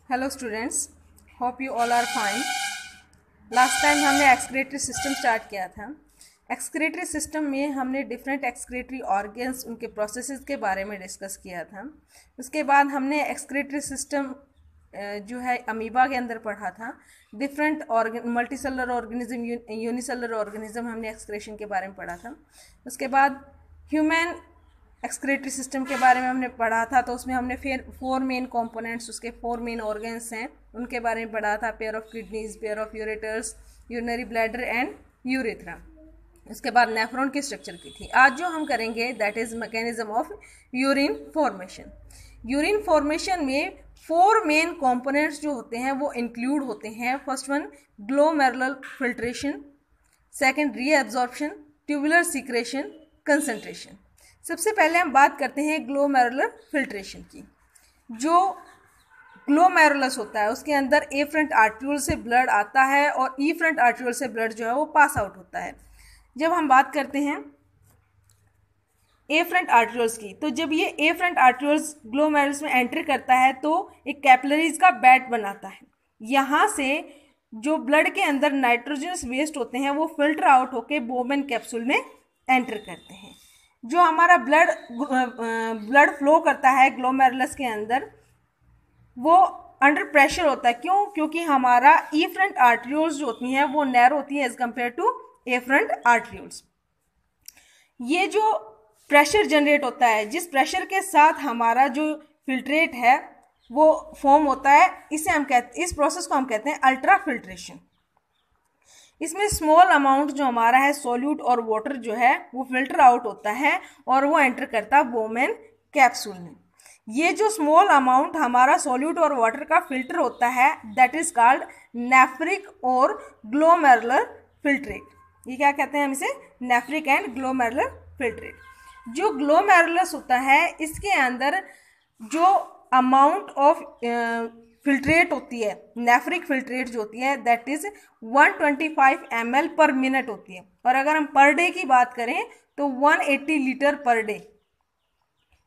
Hello students, hope you all are fine. Last time हमने excretory system start किया था। Excretory system में हमने डिफरेंट एक्सक्रीटरी ऑर्गन्स, उनके प्रोसेसेस के बारे में डिस्कस किया था। उसके बाद हमने एक्सक्रीटरी सिस्टम जो है अमीबा के अंदर पढ़ा था। Different multicellular organism, unicellular organism हमने एक्सक्रीशन के बारे में पढ़ा था। उसके बाद ह्यूमन एक्सक्रीटरी सिस्टम के बारे में हमने पढ़ा था, तो उसमें हमने फिर 4 मेन कंपोनेंट्स, उसके 4 मेन ऑर्गन्स हैं, उनके बारे में पढ़ा था। Pair of kidneys, pair of ureters, urinary bladder and urethra. उसके बाद नेफ्रॉन की स्ट्रक्चर की थी। आज जो हम करेंगे that is mechanism of urine formation. Urine formation में 4 मेन कंपोनेंट्स जो होते हैं वो इंक्लूड होते हैं। First one glomerular filtration, second reabsorption, tubular secretion, concentration. सबसे पहले हम बात करते हैं ग्लोमेरुलर फिल्ट्रेशन की। जो ग्लोमेरुलस होता है उसके अंदर एफ्रंट आर्ट्रियोल से ब्लड आता है और ईफ्रंट आर्ट्रियोल से ब्लड जो है वो पास आउट होता है। जब हम बात करते हैं एफ्रंट आर्ट्रियोल्स की, तो जब ये एफ्रंट आर्ट्रियोल्स ग्लोमेरुलस में एंटर करता है तो एक कैपिलरीज का बेड बनाता है। यहाँ से जो ब्लड के अंदर नाइट्रोजनस वेस्ट होते हैं वो फिल्टर आउट होके बोमेन कैप्सूल में एंटर करते हैं। जो हमारा ब्लड फ्लो करता है ग्लोमेरुलस के अंदर वो अंडर प्रेशर होता है। क्यों? क्योंकि हमारा ईफ्रंट आर्ट्रियोल्स जो होती हैं वो नैरो होती है as compare to afferent arterioles. ये जो प्रेशर जनरेट होता है, जिस प्रेशर के साथ हमारा जो फिल्ट्रेट है वो फॉर्म होता है, इस प्रोसेस को हम कहते हैं अल्ट्रा फिल्ट्रेशन। इसमें स्मॉल अमाउंट जो हमारा है सोल्यूट और वाटर जो है वो फिल्टर आउट होता है और वो एंटर करता है बोमेन कैप्सूल में। ये जो स्मॉल अमाउंट हमारा सोल्यूट और वाटर का फिल्टर होता है दैट इज कॉल्ड नेफ्रिक और ग्लोमेरुलर फिल्ट्रेट। ये क्या कहते हैं हम इसे? Nephric and glomerular filtrate. जो ग्लोमेरुलस होता है इसके अंदर जो अमाउंट ऑफ फिल्ट्रेट होती है, नेफ्रिक फिल्ट्रेट जो होती है दैट इज 125 ml पर मिनट होती है। और अगर हम पर डे की बात करें तो 180 लीटर पर डे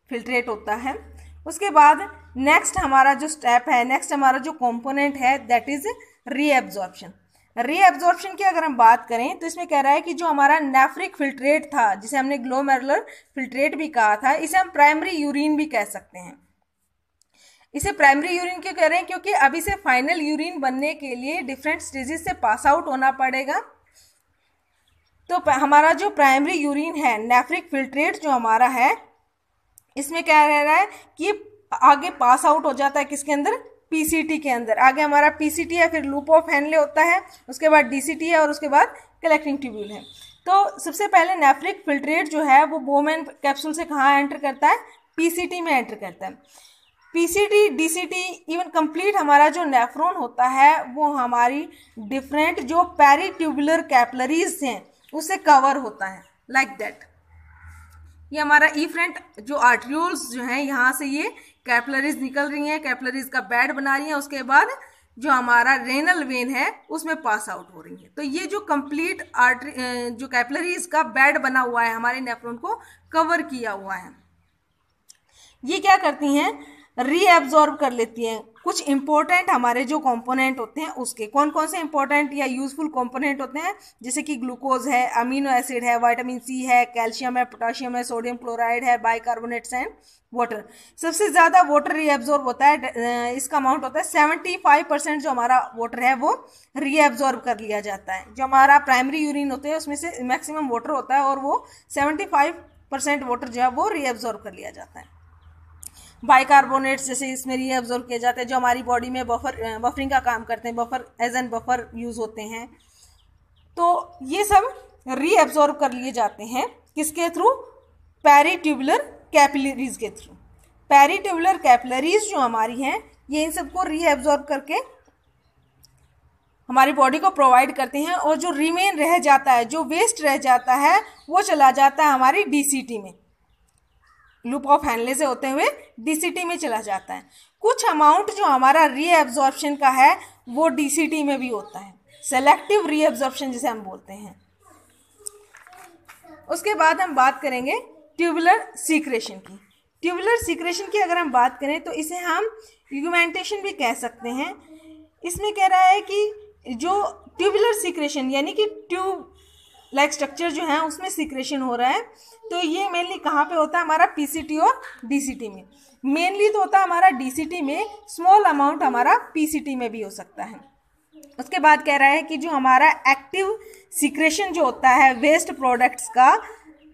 फिल्ट्रेट होता है। उसके बाद नेक्स्ट हमारा जो स्टेप है, नेक्स्ट हमारा जो कंपोनेंट है दैट इज रीएब्जॉर्प्शन। रीएब्जॉर्प्शन की अगर हम बात करें तो इसमें कह रहा है कि जो हमारा नेफ्रिक फिल्ट्रेट था, जिसे हमने ग्लोमेरुलर फिल्ट्रेट भी कहा था, इसे हम प्राइमरी यूरिन भी कह सकते हैं। इसे प्राइमरी यूरिन क्यों कह रहे हैं? क्योंकि अभी से फाइनल यूरिन बनने के लिए डिफरेंट स्टेजेस से पास आउट होना पड़ेगा। तो हमारा जो प्राइमरी यूरिन है, नेफ्रिक फिल्ट्रेट जो हमारा है, इसमें क्या रह रहा है कि आगे पास आउट हो जाता है किसके अंदर? पीसीटी के अंदर। आगे हमारा पीसीटी है, फिर लूप ऑफ हेनले होता है, उसके बाद डीसीटी है और उसके बाद कलेक्टिंग ट्यूब्यूल है। तो सबसे पहले नेफ्रिक फिल्ट्रेट जो है वो बोमेन कैप्सूल से कहाँ एंटर करता है? पीसीटी में एंटर करता है। पीसीटी, डीसीटी, इवन कंप्लीट हमारा जो नेफ्रॉन होता है वो हमारी डिफरेंट जो पेरीट्यूबुलर कैपिलरीज हैं उससे कवर होता है लाइक दैट। ये हमारा ईफ्रंट जो आर्ट्रियोल्स जो हैं यहाँ से ये कैपिलरीज निकल रही हैं, कैपिलरीज का बेड बना रही हैं, उसके बाद जो हमारा रेनल वेन है उसमें पास आउट हो रही है। तो ये जो कंप्लीट जो कैपिलरीज का बेड बना हुआ है हमारे नेफ्रॉन को कवर किया हुआ है, ये क्या करती हैं? रीएब्जॉर्ब कर लेती हैं कुछ इंपॉर्टेंट हमारे जो कंपोनेंट होते हैं उसके। कौन कौन से इंपॉर्टेंट या यूजफुल कंपोनेंट होते हैं? जैसे कि ग्लूकोज है, अमीनो एसिड है, विटामिन सी है, कैल्शियम है, पोटाशियम है, सोडियम क्लोराइड है, बाइकार्बोनेट्स एंड वाटर। सबसे ज़्यादा वाटर रीएब्जॉर्ब होता है, इसका अमाउंट होता है 75% जो हमारा वाटर है वो रीएब्जॉर्ब कर लिया जाता है। जो हमारा प्राइमरी यूरिन होते हैं उसमें से मैक्सिमम वाटर होता है और वो 75% वाटर जो है वो रीएब्जॉर्ब कर लिया जाता है। बाइकार्बोनेट्स जैसे इसमें रीएब्जॉर्ब किए जाते हैं, जो हमारी बॉडी में बफरिंग का काम करते हैं, buffer as an buffer use होते हैं। तो ये सब रीएब्जॉर्ब कर लिए जाते हैं किसके थ्रू? पेरीट्यूबुलर कैपिलरीज के थ्रू। पेरीट्यूबुलर कैपिलरीज जो हमारी हैं ये इन सबको रीएब्जॉर्ब करके हमारी बॉडी को प्रोवाइड करते हैं और जो रिमेन रह जाता है, जो वेस्ट रह जाता है वो चला जाता है हमारी डीसीटी में, लूप ऑफ हेनले से होते हुए डीसीटी में चला जाता है। कुछ अमाउंट जो हमारा रीएब्जॉर्प्शन का है वो डीसीटी में भी होता है, सेलेक्टिव रीएब्जॉर्प्शन जिसे हम बोलते हैं। उसके बाद हम बात करेंगे ट्यूबुलर सीक्रेशन की। ट्यूबुलर सीक्रेशन की अगर हम बात करें तो इसे हम लिगमेंटेशन भी कह सकते हैं। इसमें कह रहा है कि जो ट्यूबुलर सीक्रेशन यानी कि ट्यूब लाइक स्ट्रक्चर जो है उसमें सीक्रेशन हो रहा है, तो ये मेनली कहाँ पे होता है, हमारा पीसीटी और डीसीटी में। मेनली तो होता है हमारा डीसीटी में, स्मॉल अमाउंट हमारा पीसीटी में भी हो सकता है। उसके बाद कह रहा है कि जो हमारा एक्टिव सीक्रेशन जो होता है वेस्ट प्रोडक्ट्स का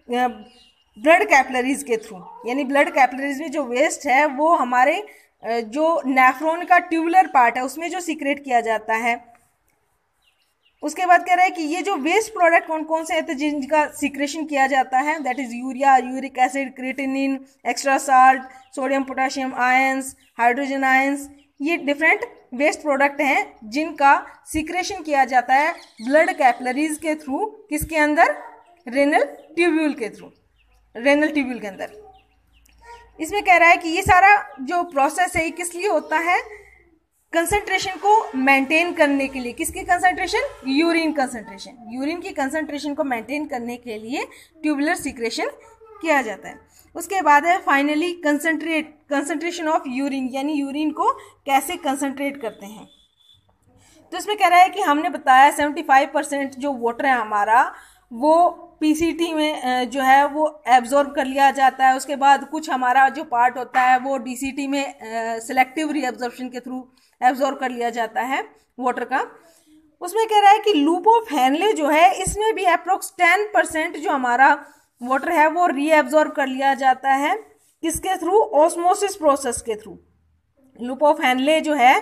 ब्लड कैपिलरीज के थ्रू, यानी ब्लड कैपिलरीज में जो वेस्ट है वो हमारे जो नेफ्रॉन का ट्यूबुलर पार्ट है उसमें जो सीक्रेट किया जाता है। उसके बाद कह रहा है कि ये जो वेस्ट प्रोडक्ट कौन कौन से हैं तो जिनका सीक्रेशन किया जाता है, that is urea, uric acid, creatinine, extra salt, sodium potassium ions, hydrogen ions, ये डिफरेंट वेस्ट प्रोडक्ट हैं जिनका सीक्रेशन किया जाता है ब्लड कैपिलरीज के थ्रू, किसके अंदर, रेनल ट्यूब्यूल के थ्रू, रेनल ट्यूब्यूल के अंदर। इसमें कह रहा है कि ये सारा जो प्रोसेस है ये किस लिए होता है, कंसंट्रेशन को मेंटेन करने के लिए। किसकी कंसंट्रेशन, यूरिन कंसंट्रेशन, यूरिन की कंसंट्रेशन को मेंटेन करने के लिए ट्यूबुलर सीक्रेशन किया जाता है। उसके बाद है फाइनली कंसंट्रेशन ऑफ यूरिन, यानी यूरिन को कैसे कंसंट्रेट करते हैं। तो इसमें कह रहा है कि हमने बताया 75% जो वाटर है हमारा वो पीसीटी में जो है वो एब्जॉर्ब कर लिया जाता है। उसके बाद कुछ हमारा जो पार्ट होता है वो डीसीटी में सिलेक्टिव रीअब्जॉर्प्शन के थ्रू एब्जॉर्ब कर लिया जाता है वाटर का। उसमें कह रहा है कि लूप ऑफ हेनले जो है इसमें भी अप्रोक्स 10% जो हमारा वाटर है वो रीएब्जॉर्ब कर लिया जाता है, किसके थ्रू, ऑस्मोसिस प्रोसेस के थ्रू। लूप ऑफ हेनले जो है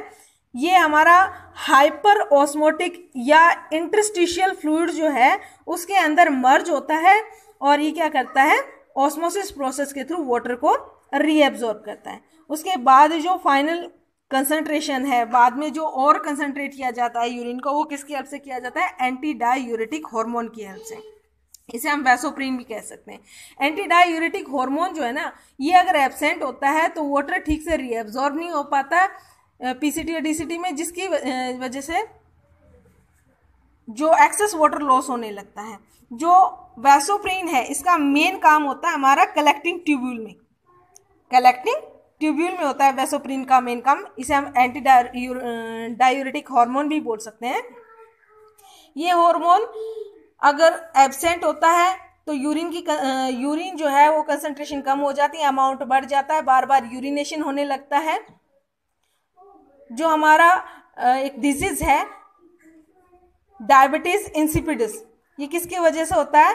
ये हमारा हाइपर ऑस्मोटिक या इंटरस्टिशियल फ्लूइड जो है उसके अंदर मर्ज होता है और ये क्या करता है, ऑस्मोसिस प्रोसेस के थ्रू वाटर को रीएब्जॉर्ब करता है। उसके बाद जो फाइनल कंसंट्रेशन है, बाद में जो और कंसंट्रेट किया जाता है यूरिन को, वो किसकी हेल्प से किया जाता है, एंटी डायूरेटिक हार्मोन की हेल्प से। इसे हम वैसोप्रीन भी कह सकते हैं। एंटी डायूरेटिक हार्मोन जो है ना ये अगर एब्सेंट होता है तो वाटर ठीक से रीएब्जॉर्ब नहीं हो पाता पीसीटी और डीसीटी में, जिसकी वजह से जो एक्सेस वाटर लॉस होने लगता है। जो वैसोप्रीन है इसका मेन काम होता है हमारा कलेक्टिंग ट्यूब्यूल में, कलेक्टिंग ट्यूब्यूल में होता है वैसोप्रीन का मेन काम। इसे हम एंटी डायूरेटिक हार्मोन भी बोल सकते हैं। ये हार्मोन अगर एब्सेंट होता है तो यूरिन जो है वो कंसंट्रेशन कम हो जाती है, अमाउंट बढ़ जाता है, बार बार यूरिनेशन होने लगता है। जो हमारा एक डिजीज है डायबिटीज इंसिपिडिस, ये किसकी वजह से होता है,